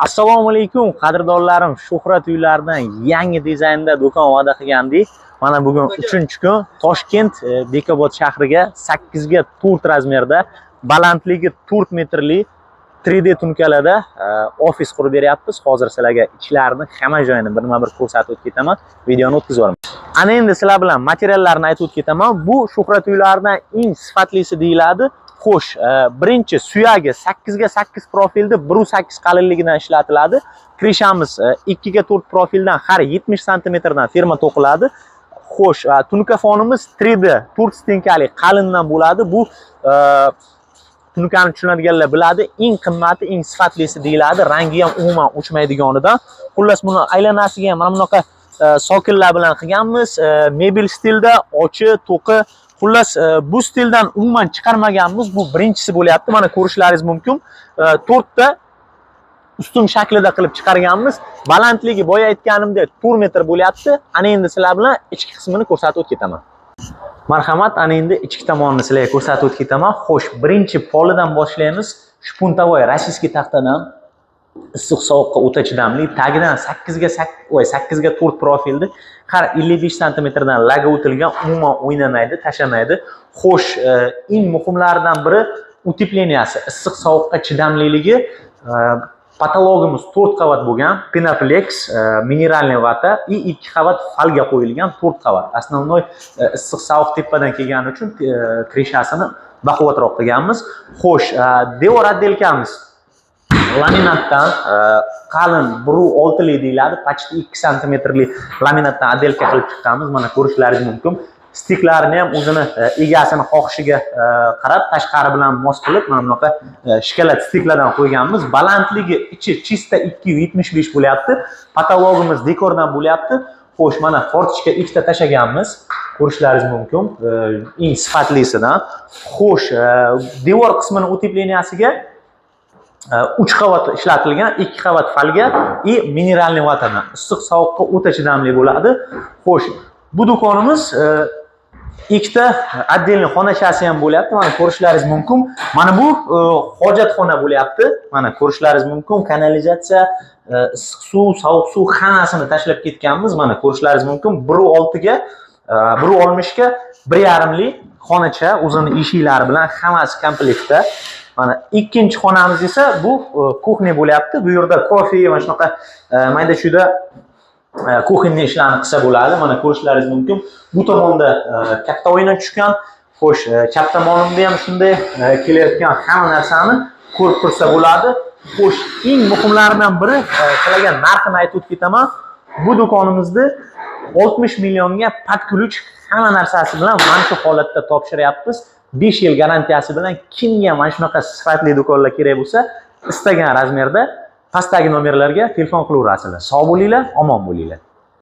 Assalomu alaykum qadrdonlarim. Shuhrat uylaridan yangi dizaynda do'kon va'da qilgandik. Mana bugun 3-kun Toshkent Bekobod shahriga 8 ga 4 razmerda, balandligi 4 metrli 3D tunkalarda ofis qurib beryapmiz. Hozir sizlarga ichlarini, hamma joyini birma-bir ko'rsatib o'tib ketaman. Videoni o'tkazib yuboraman. Ana endi sizlar bilan materiallarni aytib o'tib ketaman. Bu Shuhrat uylaridan eng sifatlisi deyiladi. Xo'sh, birinchi suyagi 8 ga 8 profilda 1.8 qalinligidan ishlatiladi. Krishamiz 2 ga 4 profildan har 70 sm dan ferma to'qiladi. Xo'sh, tunka fonimiz 3D 4 stenkali qalindan bo'ladi. Bu tunkani tushunadiganlar biladi. Eng qimmati, eng sifatlisi deyiladi. Rangi ham umuman o'chmaydiganidan. Xullas buni aylanasiga ham mana bunaqa sokinlar bilan qilganmiz. Mebel stilda, ochi, to'qi. Xullas bu stildan umuman chiqarmaganmiz. Bu birinchisi bo'lyapti. Mana ko'rishlaringiz mumkin. 4 ta ustun shaklida qilib chiqarganmiz. Balandligi boya aytganimdek 4 metr bo'lyapti. Ana endi sizlar bilan ichki qismini ko'rsatib o'tib ketaman. Marhamat, ana endi ichki tomonini sizlarga ko'rsatib o'tib ketaman. Xo'sh, birinchi polidan boshlaymiz. Shpuntavoy rossiyskiy taxtadan issiq sovuqqa o'ta chidamli, tagidan 8 ga 4 profildi. Har 55 sm dan laga o'tilgan, umuman o'ynamaydi, tashamaydi. Xo'sh, eng muhimlaridan biri utepleniyasi, issiq sovuqqa chidamliligi. Patologimiz 4 qavat bo'lgan, Pinaplex, mineralniy vata и 2 qavat falga qo'yilgan 4 qavat. Основной issiq sovuq tepadan kelgani uchun krishasini baquvvatroq qilganmiz. Xo'sh, devor отделкamiz laminatdan qalin 1.6 li deyiladi, почти 2 sm laminatdan отделка qilib chiqqanmiz. Mana ko'rishlaringiz mumkin. Stiklarini ham o'zini egasini xohishiga qarab tashqari bilan mos qilib mana bunaqa shikalat stiklardan qo'yganmiz. Balandligi ichi chista 275 bo'lyapti. Patologimiz dekordan bo'lyapti. Xo'sh, mana fortichka ikkita tashaganmiz. Ko'rishlaringiz mumkin. Eng sifatlisidan. Xo'sh, devor qismini utepleniyasiga 3 qavat ishlatilgan, 2 qavat falga и mineralniy vatadan issiq sovuqqa o'ta chidamli bo'ladi. Xo'sh, bu do'konimiz ikkita отдельный xonachasi ham bo'lyapti. Mana ko'rishlaringiz mumkin. Mana bu hojatxona bo'lyapti. Mana ko'rishlaringiz mumkin. Kanalizatsiya, issiq suv, sovuq suv hammasini tashlab ketganmiz. Mana ko'rishlaringiz mumkin. 1.6 ga 1.60 ga 1.5 li xonacha, o'zini eshiklari bilan hammasi komplektda. Mana ikkinchi xonamiz esa bu kuxnya bo'lyapti. Bu yerda kofe va shunaqa mayda-chuyda kuxnya ishlarni qilsa bo'ladi. Mana ko'rishlaringiz mumkin. Bu tomonda katta oyna tushgan. Xo'sh, chap tomonimda ham shunday kelayotgan hamma narsani ko'rib tursa bo'ladi. Xo'sh, eng muhimlaridan biri sizlarga narxini aytib o'tib ketaman. Bu do'konimizni 60 millionga под ключ hamma narsasi bilan mana shu holatda topshiryapmiz. 5 yil garantiyasi bilan kimga mana shunaqa sifatli do'konlar kerak bo'lsa, istagan razmerda pastdagi nomerlarga telefon qilaverasizlar. Sog' bo'linglar, omon bo'linglar.